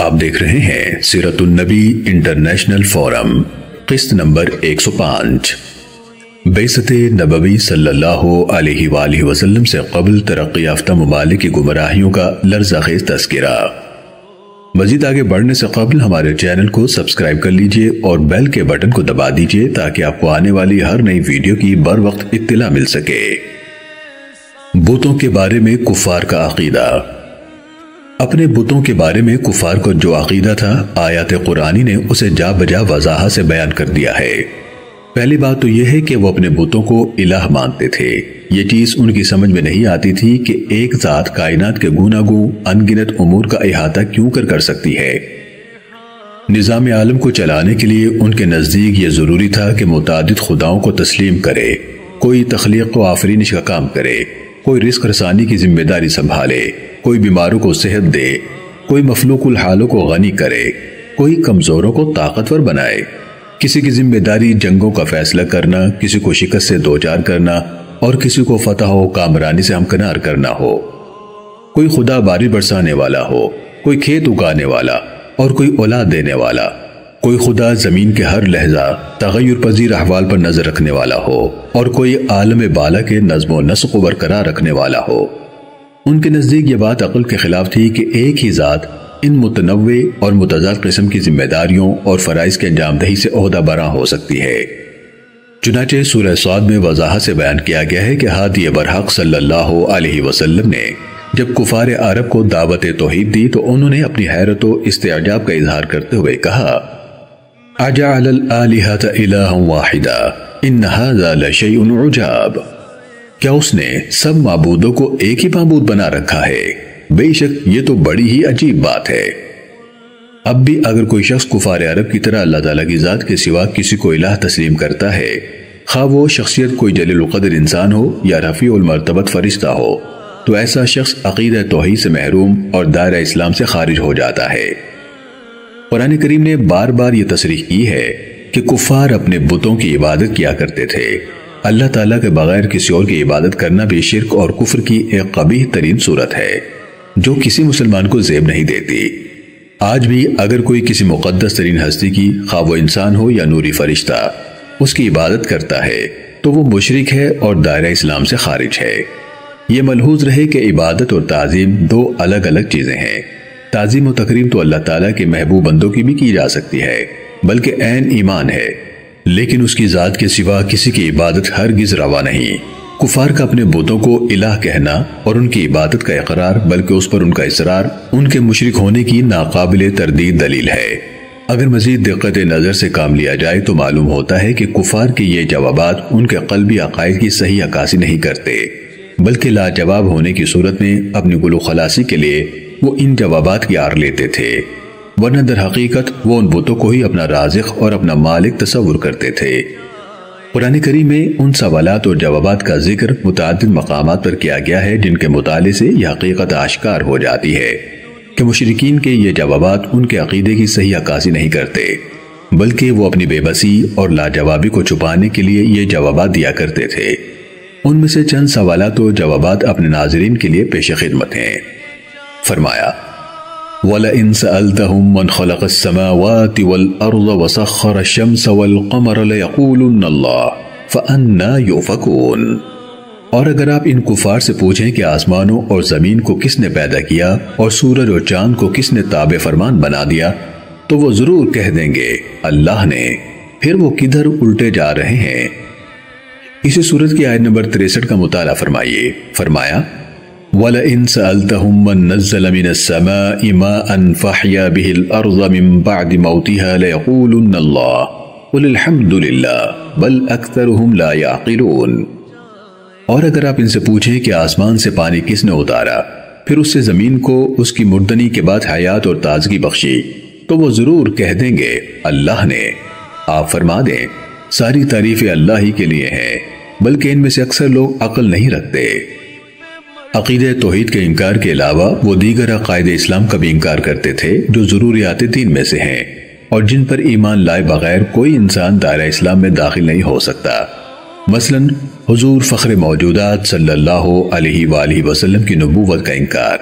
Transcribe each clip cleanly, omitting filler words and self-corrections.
آپ دیکھ رہے ہیں سیرت النبی انٹرنیشنل فورم، قسط نمبر 105۔ بعثت نبوی صلی اللہ علیہ وآلہ وسلم سے قبل ترقی یافتہ ممالک کی گمراہیوں کا لرزہ خیز تذکرہ۔ مزید آگے بڑھنے سے قبل ہمارے چینل کو سبسکرائب کر لیجئے اور بیل کے بٹن کو دبا دیجئے تاکہ آپ کو آنے والی ہر نئی ویڈیو کی بر وقت اطلاع مل سکے۔ بتوں کے بارے میں کفار کا عقیدہ۔ اپنے بتوں کے بارے میں کفار کو جو عقیدہ تھا، آیات قرآنی نے اسے جا بجا وضاحت سے بیان کر دیا ہے۔ پہلی بات تو یہ ہے کہ وہ اپنے بتوں کو الہ مانتے تھے۔ یہ چیز ان کی سمجھ میں نہیں آتی تھی کہ ایک ذات کائنات کے گوناگوں انگنت امور کا احاطہ کیوں کر سکتی ہے۔ نظام عالم کو چلانے کے لیے ان کے نزدیک یہ ضروری تھا کہ متعدد خداؤں کو تسلیم کرے، کوئی تخلیق و آفرینش کا کام کرے، کوئی رزق رسانی کی ذمہ داری سنبھالے، کوئی بیماروں کو صحت دے، کوئی مفلوق الحالوں کو غنی کرے، کوئی کمزوروں کو طاقتور بنائے، کسی کی ذمہ داری جنگوں کا فیصلہ کرنا، کسی کو شکست سے دوچار کرنا اور کسی کو فتح و کامرانی سے ہمکنار کرنا ہو، کوئی خدا بارش برسانے والا ہو، کوئی کھیت اگانے والا اور کوئی اولاد دینے والا، کوئی خدا زمین کے ہر لحظہ تغیر پذیر احوال پر نظر رکھنے والا ہو اور کوئی عالم بالا کے نظم و نسق کو برقرار رکھنے والا ہو۔ ان کے نزدیک یہ بات عقل کے خلاف تھی کہ ایک ہی ذات ان متنوع اور متضاد قسم کی ذمہ داریوں اور فرائض کے انجام دہی سے عہدہ براں ہو سکتی ہے۔ چنانچہ سورہ صاد میں وضاحت سے بیان کیا گیا ہے کہ ہادی برحق صلی اللہ علیہ وسلم نے جب کفار عرب کو دعوت توحید دی تو انہوں نے اپنی حیرت و استعجاب کا اظہار کرتے ہوئے کہا: اجعل الآلہۃ الہا واحدا ان ھذا لشیء عجاب۔ کیا اس نے سب معبودوں کو ایک ہی معبود بنا رکھا ہے؟ بے شک یہ تو بڑی ہی عجیب بات ہے۔ اب بھی اگر کوئی شخص کفار عرب کی طرح اللہ تعالیٰ کی ذات کے سوا کسی کو الہ تسلیم کرتا ہے، خواہ وہ شخصیت کوئی جلیل القدر انسان ہو یا رفیع المرتبت فرشتہ ہو، تو ایسا شخص عقیدہ توحید سے محروم اور دائرہ اسلام سے خارج ہو جاتا ہے۔ قرآن کریم نے بار بار یہ تصریح کی ہے کہ کفار اپنے بتوں کی عبادت کیا کرتے تھے۔ اللہ تعالیٰ کے بغیر کسی اور کی عبادت کرنا بھی شرک اور کفر کی ایک قبیح ترین صورت ہے جو کسی مسلمان کو زیب نہیں دیتی۔ آج بھی اگر کوئی کسی مقدس ترین ہستی کی، خواہ وہ انسان ہو یا نوری فرشتہ، اس کی عبادت کرتا ہے تو وہ مشرک ہے اور دائرہ اسلام سے خارج ہے۔ یہ ملحوظ رہے کہ عبادت اور تعظیم دو الگ الگ چیزیں ہیں۔ تعظیم و تکریم تو اللہ تعالیٰ کے محبوب بندوں کی بھی کی جا سکتی ہے، بلکہ عین ایمان ہے، لیکن اس کی ذات کے سوا کسی کی عبادت ہرگز روا نہیں۔ کفار کا اپنے بتوں کو الہ کہنا اور ان کی عبادت کا اقرار، بلکہ اس پر ان کا اصرار، ان کے مشرک ہونے کی ناقابل تردید دلیل ہے۔ اگر مزید دقت نظر سے کام لیا جائے تو معلوم ہوتا ہے کہ کفار کے یہ جوابات ان کے قلبی عقائد کی صحیح عکاسی نہیں کرتے، بلکہ لاجواب ہونے کی صورت میں اپنی گلو خلاصی کے لیے وہ ان جوابات کی آڑ لیتے تھے، ورنہ در حقیقت وہ ان بتوں کو ہی اپنا رازق اور اپنا مالک تصور کرتے تھے۔ قرآن کریم میں ان سوالات اور جوابات کا ذکر متعدد مقامات پر کیا گیا ہے جن کے مطالعے سے یہ حقیقت آشکار ہو جاتی ہے کہ مشرکین کے یہ جوابات ان کے عقیدے کی صحیح عکاسی نہیں کرتے، بلکہ وہ اپنی بے بسی اور لاجوابی کو چھپانے کے لیے یہ جوابات دیا کرتے تھے۔ ان میں سے چند سوالات و جوابات اپنے ناظرین کے لیے پیش خدمت ہیں۔ فرمایا: وَلَئِن سَأَلْتَهُم مَّنْ خَلَقَ السَّمَاوَاتِ وَالْأَرْضَ وَسَخَّرَ الشَّمْسَ وَالْقَمَرَ لَيَقُولُنَّ اللَّهُ فَأَنَّىٰ يُؤْفَكُونَ۔ اور اگر آپ ان کفار سے پوچھیں کہ آسمانوں اور زمین کو کس نے پیدا کیا اور سورج اور چاند کو کس نے تابع فرمان بنا دیا، تو وہ ضرور کہہ دیں گے اللہ نے، پھر وہ کدھر الٹے جا رہے ہیں۔ اسی سورت کی آیت نمبر 63 کا مطالعہ فرمائیے۔ فرمایا: وَلَئِن سَأَلْتَهُم مَّن نَّزَّلَ مِنَ السَّمَاءِ مَاءً فَأَحْيَا بِهِ الْأَرْضَ مِن بَعْدِ مَوْتِهَا لَيَقُولُنَّ اللَّهُ قُلِ الْحَمْدُ لِلَّهِ بَلْ أَكْثَرُهُمْ لَا يَعْقِلُونَ۔ اور اگر آپ ان سے پوچھیں کہ آسمان سے پانی کس نے اتارا، پھر اس سے زمین کو اس کی مردنی کے بعد حیات اور تازگی بخشی، تو وہ ضرور کہہ دیں گے اللہ نے۔ آپ فرما دیں ساری تعریفیں اللہ ہی کے لیے ہیں، بلکہ ان میں سے اکثر لوگ عقل نہیں رکھتے۔ عقیدہ توحید کے انکار کے علاوہ وہ دیگر عقائد اسلام کا بھی انکار کرتے تھے جو ضروریات دین میں سے ہیں اور جن پر ایمان لائے بغیر کوئی انسان دائرہ اسلام میں داخل نہیں ہو سکتا۔ مثلا حضور فخر موجودات صلی اللہ علیہ وآلہ وسلم کی نبوت کا انکار،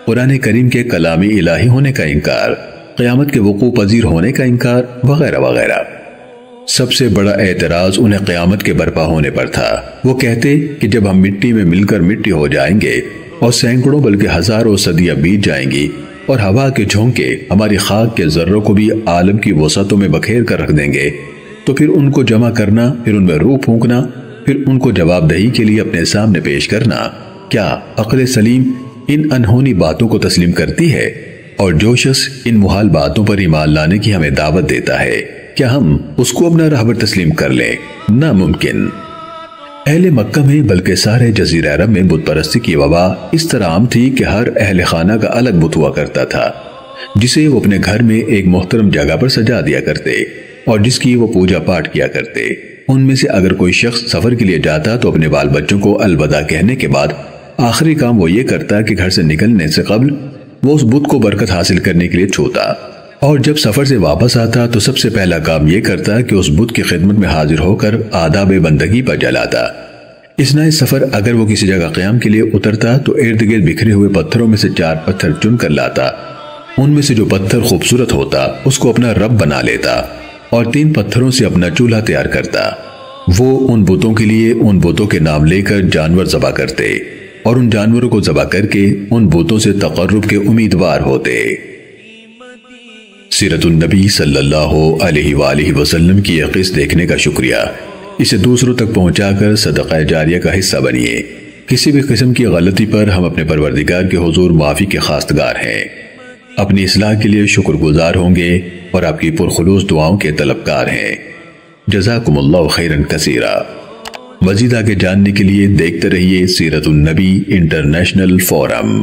قرآن کریم کے کلام الہی ہونے کا انکار، قیامت کے وقوع پذیر ہونے کا انکار وغیرہ وغیرہ۔ سب سے بڑا اعتراض انہیں قیامت کے برپا ہونے پر تھا۔ وہ کہتے کہ جب ہم مٹی میں مل کر مٹی ہو جائیں گے اور سینکڑوں بلکہ ہزاروں صدیاں بیت جائیں گی اور ہوا کے جھونکے ہماری خاک کے ذروں کو بھی عالم کی وسعتوں میں بکھیر کر رکھ دیں گے، تو پھر ان کو جمع کرنا، پھر ان میں روح پھونکنا، پھر ان کو جواب دہی کے لیے اپنے سامنے پیش کرنا، کیا عقل سلیم ان انہونی باتوں کو تسلیم کرتی ہے؟ اور جو شخص ان محال باتوں پر ایمان لانے کی ہمیں دعوت دیتا ہے، کیا ہم اس کو اپنا راہبر تسلیم کر لیں؟ ناممکن۔ اہل مکہ میں بلکہ سارے جزیرہ عرب میں بت پرستی کی وبا اس طرح عام تھی کہ ہر اہل خانہ کا الگ بت ہوا کرتا تھا، جسے وہ اپنے گھر میں ایک محترم جگہ پر سجا دیا کرتے اور جس کی وہ پوجا پاٹ کیا کرتے۔ ان میں سے اگر کوئی شخص سفر کے لیے جاتا تو اپنے بال بچوں کو الوداع کہنے کے بعد آخری کام وہ یہ کرتا کہ گھر سے نکلنے سے قبل وہ اس بت کو برکت حاصل کرنے کے لیے چھوتا، اور جب سفر سے واپس آتا تو سب سے پہلا کام یہ کرتا کہ اس بت کی خدمت میں حاضر ہو کر آداب بندگی پر جلاتا۔ اثناء سفر اگر وہ کسی جگہ قیام کے لیے اترتا تو ارد گرد بکھرے ہوئے پتھروں میں سے 4 پتھر چن کر لاتا، ان میں سے جو پتھر خوبصورت ہوتا اس کو اپنا رب بنا لیتا اور 3 پتھروں سے اپنا چولہا تیار کرتا۔ وہ ان بتوں کے لیے ان بتوں کے نام لے کر جانور ذبح کرتے اور ان جانوروں کو ذبح کر کے ان بتوں سے تقرب کے امیدوار ہوتے۔ سیرت النبی صلی اللہ علیہ وآلہ وسلم کی یہ قصہ دیکھنے کا شکریہ۔ اسے دوسروں تک پہنچا کر صدقہ جاریہ کا حصہ بنیے۔ کسی بھی قسم کی غلطی پر ہم اپنے پروردگار کے حضور معافی کے خواستگار ہیں، اپنی اصلاح کے لیے شکر گزار ہوں گے اور آپ کی پرخلوص دعاؤں کے طلبکار ہیں۔ جزاکم اللہ خیرا کثیرا۔ مزید آگے جاننے کے لیے دیکھتے رہیے سیرت النبی انٹرنیشنل فورم۔